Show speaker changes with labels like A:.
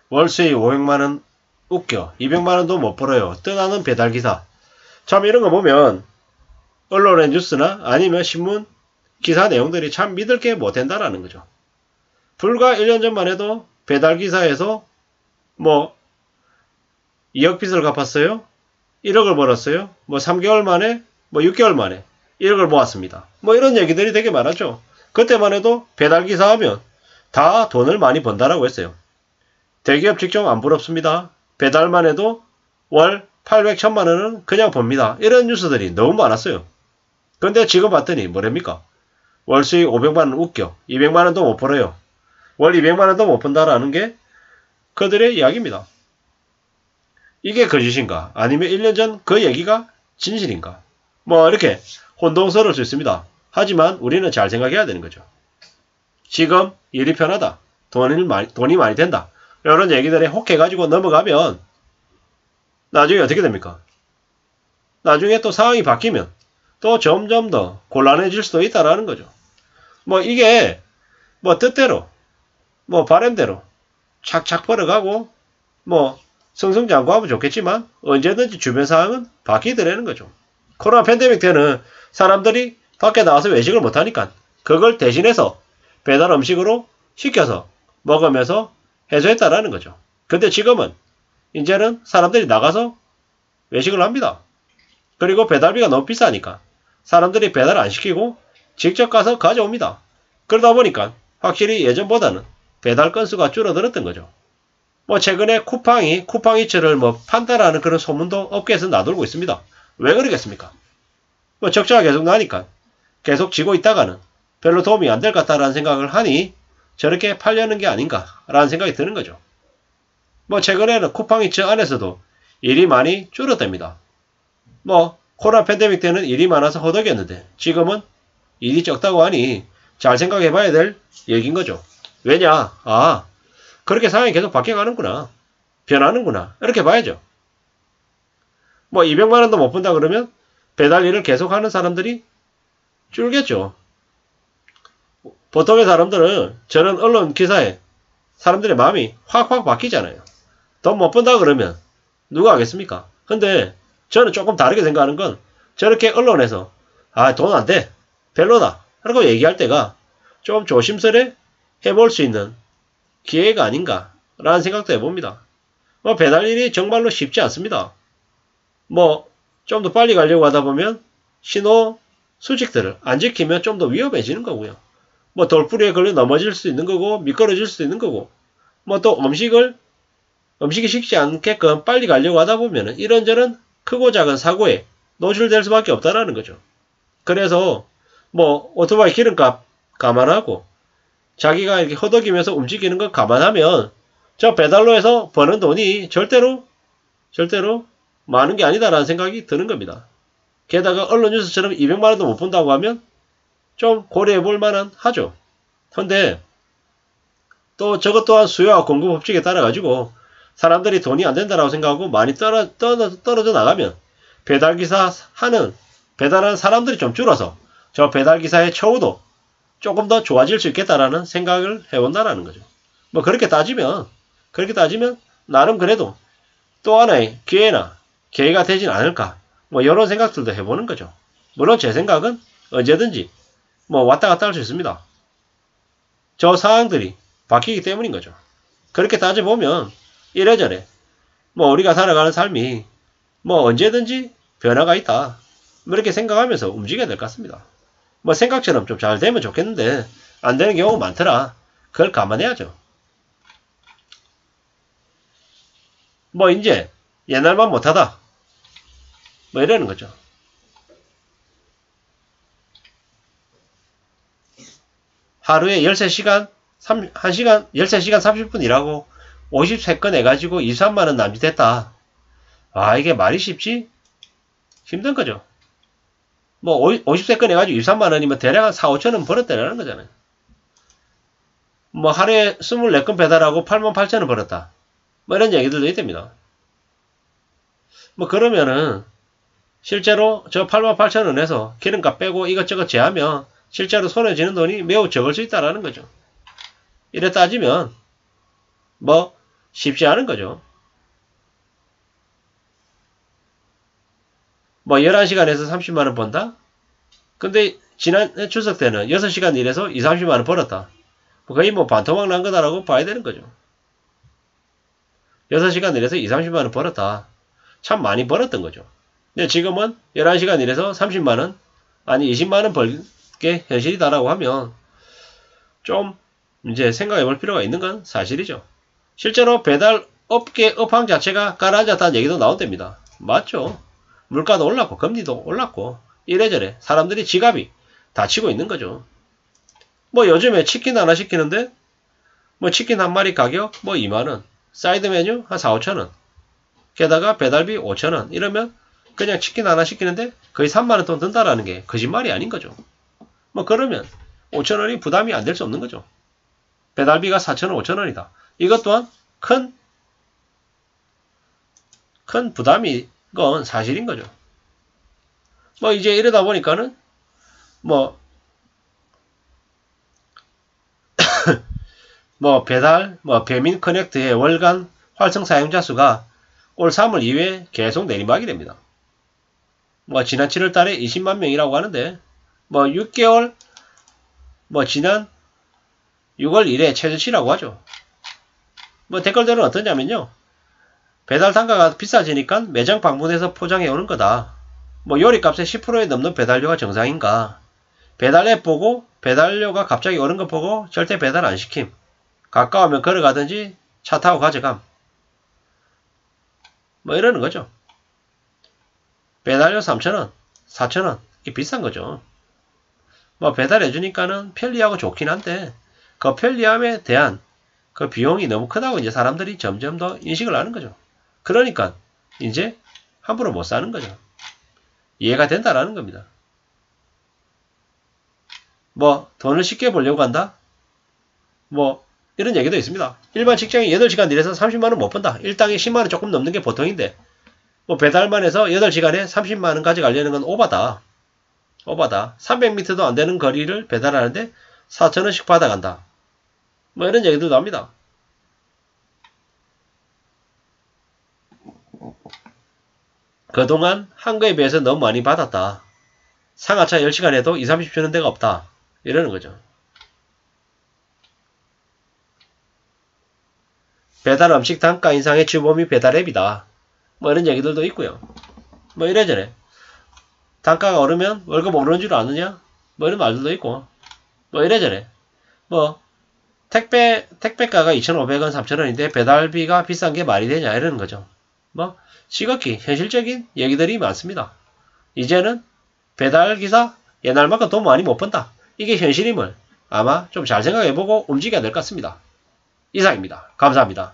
A: 월 수익 500만원 웃겨. 200만원도 못 벌어요. 떠나는 배달기사. 참 이런 거 보면 언론의 뉴스나 아니면 신문 기사 내용들이 참 믿을 게 못 된다라는 거죠. 불과 1년 전만 해도 배달기사에서 뭐 2억 빚을 갚았어요. 1억을 벌었어요. 뭐 3개월 만에 뭐 6개월 만에 1억을 모았습니다. 뭐 이런 얘기들이 되게 많았죠. 그때만 해도 배달기사 하면 다 돈을 많이 번다라고 했어요. 대기업 직종 안 부럽습니다. 배달만 해도 월 800, 1000만원은 그냥 봅니다. 이런 뉴스들이 너무 많았어요. 근데 지금 봤더니 뭐랍니까? 월 수익 500만원 웃겨. 200만원도 못 벌어요. 월 200만원도 못 번다라는 게 그들의 이야기입니다. 이게 거짓인가? 아니면 1년 전 그 얘기가 진실인가? 뭐 이렇게 혼동스러울 수 있습니다. 하지만 우리는 잘 생각해야 되는 거죠. 지금 일이 편하다. 돈이 많이 된다. 이런 얘기들에 혹해가지고 넘어가면 나중에 어떻게 됩니까? 나중에 또 상황이 바뀌면 또 점점 더 곤란해질 수도 있다라는 거죠. 뭐 이게 뭐 뜻대로 뭐 바람대로 착착 벌어가고 뭐 승승장구하면 좋겠지만 언제든지 주변 상황은 바뀌더라는 거죠. 코로나 팬데믹 때는 사람들이 밖에 나가서 외식을 못하니까 그걸 대신해서 배달 음식으로 시켜서 먹으면서 해소했다라는 거죠. 근데 지금은 이제는 사람들이 나가서 외식을 합니다. 그리고 배달비가 너무 비싸니까 사람들이 배달 안 시키고 직접 가서 가져옵니다. 그러다 보니까 확실히 예전보다는 배달 건수가 줄어들었던 거죠. 뭐 최근에 쿠팡이츠를 뭐 판다라는 그런 소문도 업계에서 나돌고 있습니다. 왜 그러겠습니까? 뭐 적자가 계속 나니까 계속 지고 있다가는 별로 도움이 안 될 것 같다라는 생각을 하니 저렇게 팔려는 게 아닌가라는 생각이 드는 거죠. 뭐 최근에는 쿠팡이츠 안에서도 일이 많이 줄어듭니다. 뭐 코로나 팬데믹 때는 일이 많아서 허덕였는데 지금은 일이 적다고 하니 잘 생각해 봐야 될 얘기인 거죠. 왜냐? 그렇게 상황이 계속 바뀌어가는구나. 변하는구나. 이렇게 봐야죠. 뭐 200만원도 못 번다 그러면 배달 일을 계속하는 사람들이 줄겠죠. 보통의 사람들은 저런 언론 기사에 사람들의 마음이 확확 바뀌잖아요. 돈 못 번다 그러면 누가 하겠습니까? 근데 저는 조금 다르게 생각하는 건 저렇게 언론에서 돈 안 돼. 별로다. 라고 얘기할 때가 좀 조심스레 해볼 수 있는 기회가 아닌가 라는 생각도 해봅니다. 뭐 배달 일이 정말로 쉽지 않습니다. 뭐 좀 더 빨리 가려고 하다 보면 신호 수칙들을 안 지키면 좀 더 위험해지는 거고요. 뭐 돌부리에 걸려 넘어질 수 있는 거고 미끄러질 수 있는 거고 뭐 또 음식이 식지 않게끔 빨리 가려고 하다 보면 이런저런 크고 작은 사고에 노출될 수밖에 없다라는 거죠. 그래서 뭐 오토바이 기름값 감안하고 자기가 이렇게 허덕이면서 움직이는 거 감안하면 저 배달로 해서 버는 돈이 절대로 많은 게 아니다라는 생각이 드는 겁니다. 게다가 언론 뉴스처럼 200만원도 못 번다고 하면 좀 고려해 볼 만한 하죠. 근데 또 저것 또한 수요와 공급 법칙에 따라 가지고 사람들이 돈이 안 된다라고 생각하고 많이 떨어져 나가면 배달하는 사람들이 좀 줄어서 저 배달기사의 처우도 조금 더 좋아질 수 있겠다라는 생각을 해본다라는 거죠. 뭐 그렇게 따지면 나름 그래도 또 하나의 기회가 되진 않을까. 뭐 이런 생각들도 해보는 거죠. 물론 제 생각은 언제든지 뭐 왔다 갔다 할 수 있습니다. 저 상황들이 바뀌기 때문인 거죠. 그렇게 따져보면 이래저래 뭐 우리가 살아가는 삶이 뭐 언제든지 변화가 있다. 뭐 이렇게 생각하면서 움직여야 될 것 같습니다. 뭐 생각처럼 좀 잘 되면 좋겠는데 안 되는 경우가 많더라. 그걸 감안해야죠. 뭐 이제 옛날만 못하다. 뭐 이러는 거죠. 하루에 13시간 30분 일하고 53건 해가지고 2, 3만원 남짓했다. 이게 말이 쉽지? 힘든 거죠. 뭐 53건 해가지고 2, 3만원이면 대략 한 4, 5천원 벌었다라는 거잖아요. 뭐 하루에 24건 배달하고 88,000원 벌었다. 뭐 이런 얘기들도 있답니다. 뭐 그러면은 실제로 저 88,000원에서 기름값 빼고 이것저것 제하면 실제로 손에 쥐는 돈이 매우 적을 수 있다라는 거죠. 이래 따지면 뭐 쉽지 않은 거죠. 뭐 11시간에서 30만원 번다? 근데 지난 추석 때는 6시간 일해서 2, 30만원 벌었다. 거의 뭐 반토막 난 거다라고 봐야 되는 거죠. 6시간 일해서 2, 30만원 벌었다. 참 많이 벌었던 거죠. 근데 지금은 11시간 일해서 30만원, 아니 20만원 벌게 현실이다라고 하면 좀 이제 생각해 볼 필요가 있는 건 사실이죠. 실제로 배달 업계 업황 자체가 가라앉았다는 얘기도 나온답니다. 맞죠? 물가도 올랐고 금리도 올랐고 이래저래 사람들이 지갑이 다치고 있는 거죠. 뭐 요즘에 치킨 하나 시키는데 뭐 치킨 한 마리 가격 뭐 2만원, 사이드 메뉴 한 4, 5천원, 게다가 배달비 5천원 이러면 그냥 치킨 하나 시키는데 거의 3만원 돈 든다라는 게 거짓말이 아닌 거죠. 뭐 그러면 5천원이 부담이 안 될 수 없는 거죠. 배달비가 4천원, 5천원이다. 이것 또한 큰 부담이 건 사실인 거죠. 뭐 이제 이러다 보니까는 뭐 배달, 배민 커넥트의 월간 활성 사용자 수가 올 3월 이후에 계속 내리막이 됩니다. 지난 7월 달에 20만 명이라고 하는데 6개월 지난 6월 1일 최저치라고 하죠. 댓글들은 어떠냐면요. 배달 단가가 비싸지니까 매장 방문해서 포장해 오는 거다. 요리값의 10%에 넘는 배달료가 정상인가. 배달 앱 보고 배달료가 갑자기 오른 거 보고 절대 배달 안 시킴. 가까우면 걸어가든지 차 타고 가져감. 이러는 거죠. 배달료 3,000원, 4,000원. 이게 비싼 거죠. 배달해주니까는 편리하고 좋긴 한데, 그 편리함에 대한 그 비용이 너무 크다고 이제 사람들이 점점 더 인식을 하는 거죠. 그러니까, 이제 함부로 못 사는 거죠. 이해가 된다라는 겁니다. 돈을 쉽게 벌려고 한다? 이런 얘기도 있습니다. 일반 직장인 8시간 일해서 30만원 못 번다. 일당에 10만원 조금 넘는 게 보통인데, 배달만 해서 8시간에 30만원 가져가려는 건 오바다. 300m도 안 되는 거리를 배달하는데 4,000원씩 받아간다. 이런 얘기도 나옵니다. 그동안 한 거에 비해서 너무 많이 받았다. 상하차 10시간 해도 2, 30 주는 데가 없다. 이러는 거죠. 배달 음식 단가 인상의 주범이 배달 앱이다. 이런 얘기들도 있고요. 이래저래. 단가가 오르면 월급 오르는 줄 아느냐? 이런 말들도 있고. 이래저래. 택배가가 2,500원, 3,000원인데 배달비가 비싼 게 말이 되냐? 이러는 거죠. 지극히 현실적인 얘기들이 많습니다. 이제는 배달기사 옛날만큼 돈 많이 못 번다. 이게 현실임을 아마 좀 잘 생각해보고 움직여야 될 것 같습니다. 이상입니다. 감사합니다.